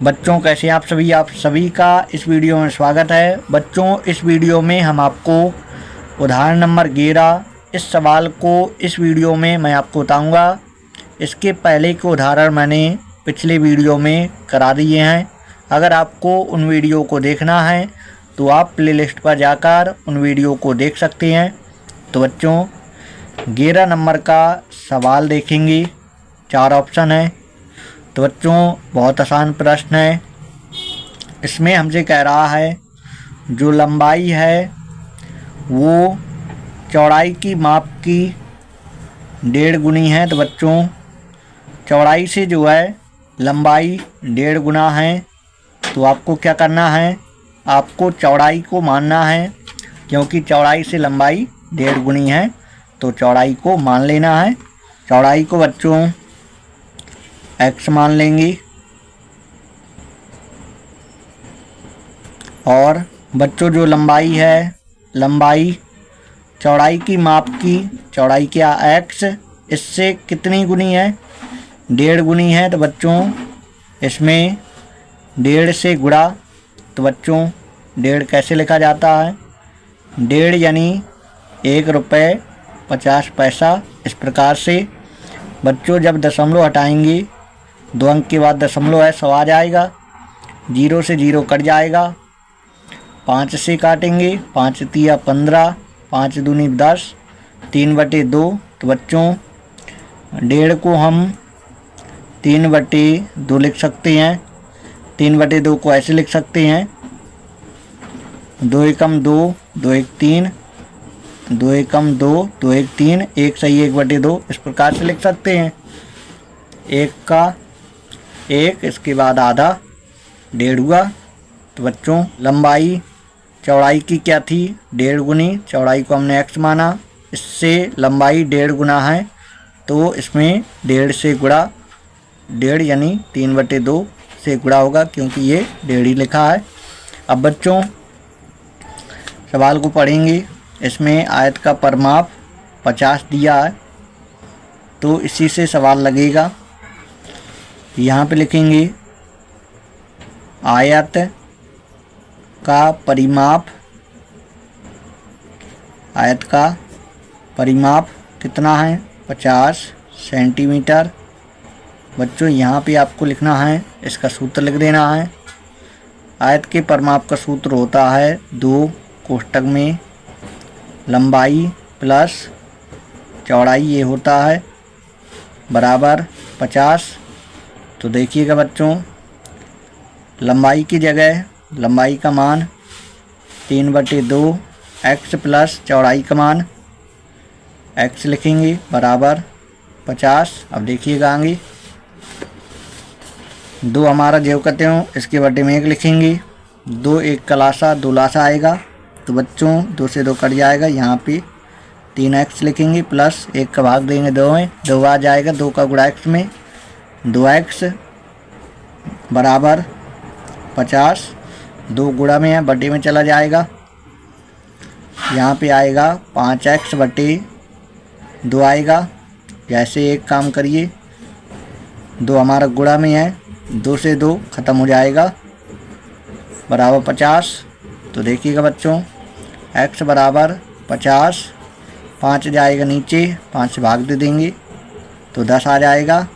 बच्चों कैसे हैं आप सभी का इस वीडियो में स्वागत है। बच्चों इस वीडियो में हम आपको उदाहरण नंबर 11 इस सवाल को इस वीडियो में मैं आपको बताऊंगा। इसके पहले के उदाहरण मैंने पिछले वीडियो में करा दिए हैं। अगर आपको उन वीडियो को देखना है तो आप प्लेलिस्ट पर जाकर उन वीडियो को देख सकते हैं। तो बच्चों 11 नंबर का सवाल देखेंगे। 4 ऑप्शन है। तो बच्चों बहुत आसान प्रश्न है। इसमें हमसे कह रहा है जो लंबाई है वो चौड़ाई की माप की 1.5 गुनी है। तो बच्चों चौड़ाई से जो है लंबाई 1.5 गुना है। तो आपको क्या करना है, आपको चौड़ाई को मानना है, क्योंकि चौड़ाई से लंबाई 1.5 गुनी है तो चौड़ाई को मान लेना है। चौड़ाई को बच्चों x मान लेंगे और बच्चों जो लंबाई है, लंबाई चौड़ाई की माप की, चौड़ाई क्या x, इससे कितनी गुनी है, 1.5 गुनी है। तो बच्चों इसमें 1.5 से गुणा। तो बच्चों 1.5 कैसे लिखा जाता है, 1.5 यानी 1 रुपये 50 पैसा। इस प्रकार से बच्चों जब दशमलव हटाएंगे 2 अंक के बाद दशमलव है 100 आ जाएगा। 0 से 0 कट जाएगा। 5 से काटेंगे, 5 तिया 15, 5 दूनी 10, 3/2। तो बच्चों 1.5 को हम 3/2 लिख सकते हैं। 3/2 को ऐसे लिख सकते हैं 2 एकम 2, 2 एक 3, 2 एकम 2, 2 एक 3, 1 सही 1/2। इस प्रकार से लिख सकते हैं। 1 का 1, इसके बाद आधा, 1.5 हुआ। तो बच्चों लंबाई चौड़ाई की क्या थी, 1.5 गुनी। चौड़ाई को हमने x माना, इससे लंबाई 1.5 गुना है तो इसमें 1.5 से गुणा, 1.5 यानी 3/2 से गुणा होगा, क्योंकि ये 1.5 ही लिखा है। अब बच्चों सवाल को पढ़ेंगे। इसमें आयत का परिमाप 50 दिया है तो इसी से सवाल लगेगा। यहाँ पे लिखेंगे आयत का परिमाप, आयत का परिमाप कितना है, 50 सेंटीमीटर। बच्चों यहाँ पे आपको लिखना है, इसका सूत्र लिख देना है। आयत के परिमाप का सूत्र होता है 2 कोष्ठक में लंबाई प्लस चौड़ाई, ये होता है बराबर 50। तो देखिएगा बच्चों लंबाई की जगह लंबाई का मान 3/2 x प्लस चौड़ाई का मान x लिखेंगे बराबर 50। अब देखिएगा आगे 2 हमारा जेव करते हो, इसके बटे में 1 लिखेंगे। 2 एक कलासा 2 लासा आएगा। तो बच्चों 2 से 2 कट जाएगा। यहाँ पे 3x लिखेंगे प्लस 1 का भाग देंगे 2 में, 2 आ जाएगा। 2 का गुणा x में 2x बराबर 50। 2 गुणा में है, बटे में चला जाएगा। यहाँ पे आएगा 5x बटे 2 आएगा। जैसे एक काम करिए, 2 हमारा गुणा में है, 2 से 2 ख़त्म हो जाएगा बराबर 50। तो देखिएगा बच्चों x बराबर 50, 5 जाएगा नीचे, 5 से भाग दे देंगे तो 10 आ जाएगा।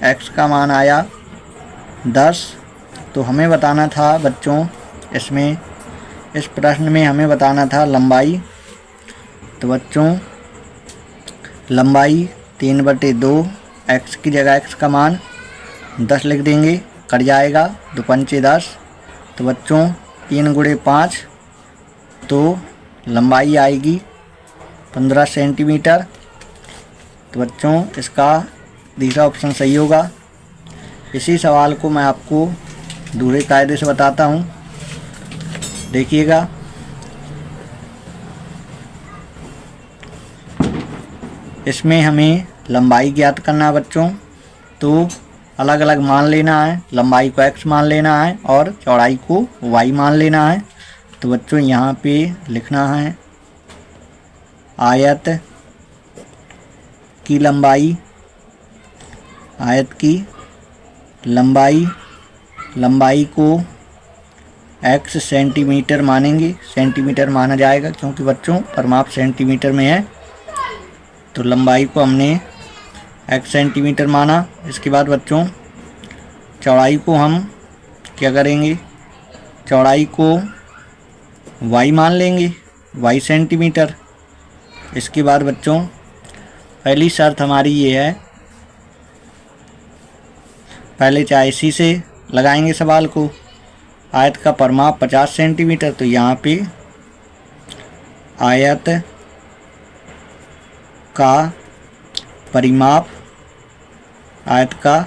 x का मान आया 10। तो हमें बताना था बच्चों, इसमें इस प्रश्न में हमें बताना था लंबाई। तो बच्चों लंबाई 3/2, x की जगह x का मान 10 लिख देंगे, कट जाएगा। 2 पंचे 10। तो बच्चों 3 गुणे 5 तो लंबाई आएगी 15 सेंटीमीटर। तो बच्चों इसका दूसरा ऑप्शन सही होगा। इसी सवाल को मैं आपको दूसरे कायदे से बताता हूँ। देखिएगा इसमें हमें लंबाई ज्ञात करना है बच्चों, तो अलग अलग मान लेना है। लंबाई को x मान लेना है और चौड़ाई को y मान लेना है। तो बच्चों यहाँ पे लिखना है आयत की लंबाई, आयत की लंबाई लंबाई को x सेंटीमीटर मानेंगे, सेंटीमीटर माना जाएगा क्योंकि बच्चों परिमाप सेंटीमीटर में है। तो लंबाई को हमने x सेंटीमीटर माना। इसके बाद बच्चों चौड़ाई को हम क्या करेंगे, चौड़ाई को y मान लेंगे, y सेंटीमीटर। इसके बाद बच्चों पहली शर्त हमारी ये है, पहले चाहे सी से लगाएंगे सवाल को। आयत का परिमाप 50 सेंटीमीटर, तो यहाँ पे आयत का परिमाप, आयत का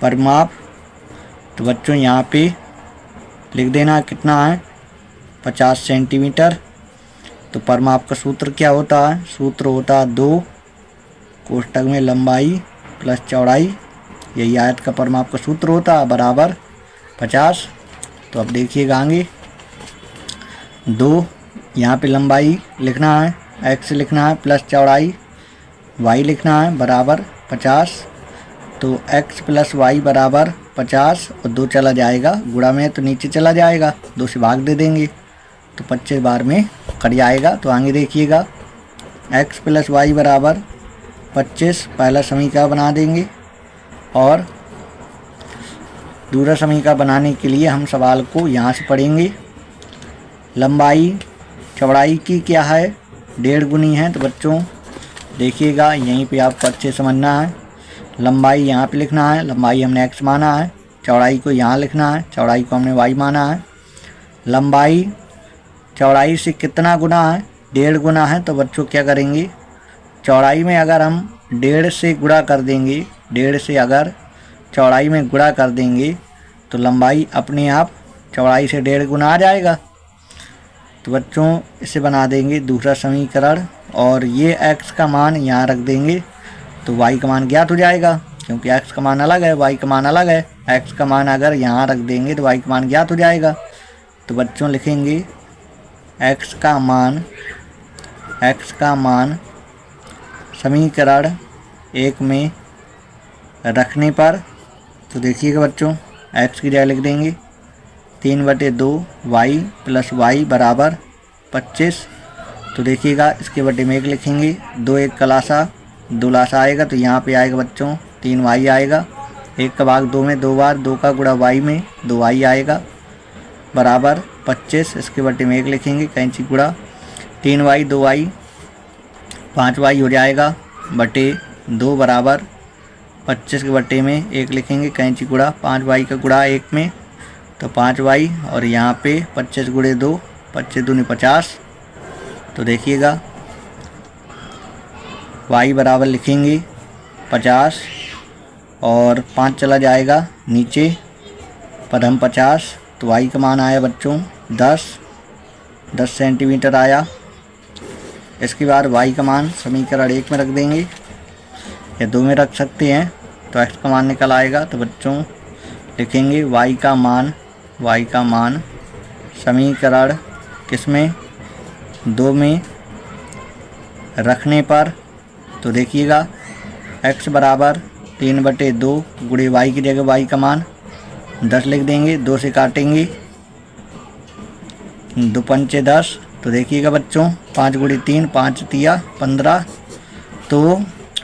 परिमाप, तो बच्चों यहाँ पे लिख देना कितना है, 50 सेंटीमीटर। तो परिमाप का सूत्र क्या होता है, सूत्र होता है 2 कोष्ठक में लंबाई प्लस चौड़ाई, यही आयत का परिमाप का सूत्र होता है, बराबर 50। तो अब देखिएगा आगे 2, यहाँ पे लंबाई लिखना है, x लिखना है प्लस चौड़ाई y लिखना है, बराबर 50। तो x प्लस y बराबर 50 और 2 चला जाएगा, गुणा में तो नीचे चला जाएगा, 2 से भाग दे देंगे तो 25 बार में कट जाएगा। तो आगे देखिएगा x प्लस वाई बराबर 25, पहला समीकरण बना देंगे और दूसरा समीकरण बनाने के लिए हम सवाल को यहाँ से पढ़ेंगे। लंबाई चौड़ाई की क्या है, 1.5 गुनी है। तो बच्चों देखिएगा यहीं पे आपको अच्छे समझना है, लंबाई यहाँ पे लिखना है, लंबाई हमने x माना है, चौड़ाई को यहाँ लिखना है, चौड़ाई को हमने y माना है। लंबाई चौड़ाई से कितना गुना है, 1.5 गुना है। तो बच्चों क्या करेंगे, चौड़ाई में अगर हम 1.5 से गुणा कर देंगे, 1.5 से अगर चौड़ाई में गुणा कर देंगे तो लंबाई अपने आप चौड़ाई से 1.5 गुना आ जाएगा। तो बच्चों इसे बना देंगे दूसरा समीकरण और ये x का मान यहाँ रख देंगे तो y का मान ज्ञात हो जाएगा, क्योंकि x का मान अलग है, y का मान अलग है। x का मान अगर यहाँ रख देंगे तो y का मान ज्ञात हो जाएगा। तो बच्चों लिखेंगे x का मान समीकरण 1 में रखने पर, तो देखिएगा बच्चों x की जगह लिख देंगे 3/2 y प्लस y बराबर 25। तो देखिएगा इसके बटे में 1 लिखेंगे, 2 1 का लासा, 2 लासा आएगा तो यहाँ पे आएगा बच्चों 3y आएगा, 1 का भाग 2 में 2 बार, 2 का गुणा y में 2y आएगा, बराबर 25। इसके बटे में 1 लिखेंगे, कैंची गुणा 3y 2y 5y हो जाएगा, बटे 2 बराबर 25 के बटे में 1 लिखेंगे, कैंची गुणा 5y का गुणा 1 में तो 5y और यहाँ पे 25 गुणे 2, 25 दूनी 50। तो देखिएगा y बराबर लिखेंगे 50 और 5 चला जाएगा नीचे, पदम 50। तो y का मान आया बच्चों 10 सेंटीमीटर आया। इसके बाद y का मान समीकरण 1 में रख देंगे या 2 में रख सकते हैं, तो x का मान निकल आएगा। तो बच्चों लिखेंगे y का मान समीकरण किसमें 2 में रखने पर, तो देखिएगा x बराबर 3/2 गुणे y की जगह y का मान 10 लिख देंगे, 2 से काटेंगे 2 पंचे 10। तो देखिएगा बच्चों 5 गुणे 3, 5 तिया 15। तो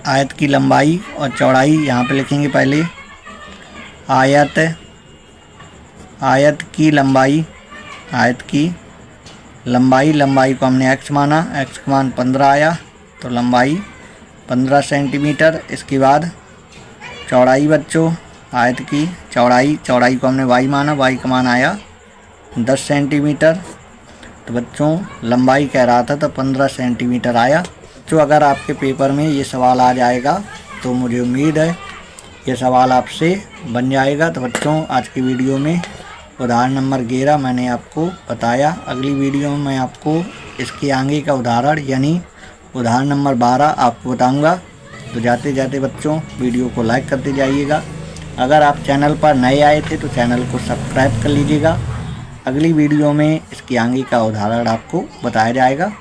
आयत की लंबाई और चौड़ाई यहाँ पे लिखेंगे पहले, आयत की लंबाई को हमने x माना, x का मान 15 आया तो लंबाई 15 सेंटीमीटर। इसके बाद चौड़ाई बच्चों, आयत की चौड़ाई को हमने y माना, y का मान आया 10 सेंटीमीटर। तो बच्चों लंबाई कह रहा था तो 15 सेंटीमीटर आया। तो अगर आपके पेपर में ये सवाल आ जाएगा तो मुझे उम्मीद है ये सवाल आपसे बन जाएगा। तो बच्चों आज की वीडियो में उदाहरण नंबर 11 मैंने आपको बताया। अगली वीडियो में मैं आपको इसके आगे का उदाहरण यानी उदाहरण नंबर 12 आपको बताऊंगा। तो जाते जाते बच्चों वीडियो को लाइक करते जाइएगा। अगर आप चैनल पर नए आए थे तो चैनल को सब्सक्राइब कर लीजिएगा। अगली वीडियो में इसके आगे का उदाहरण आपको बताया जाएगा।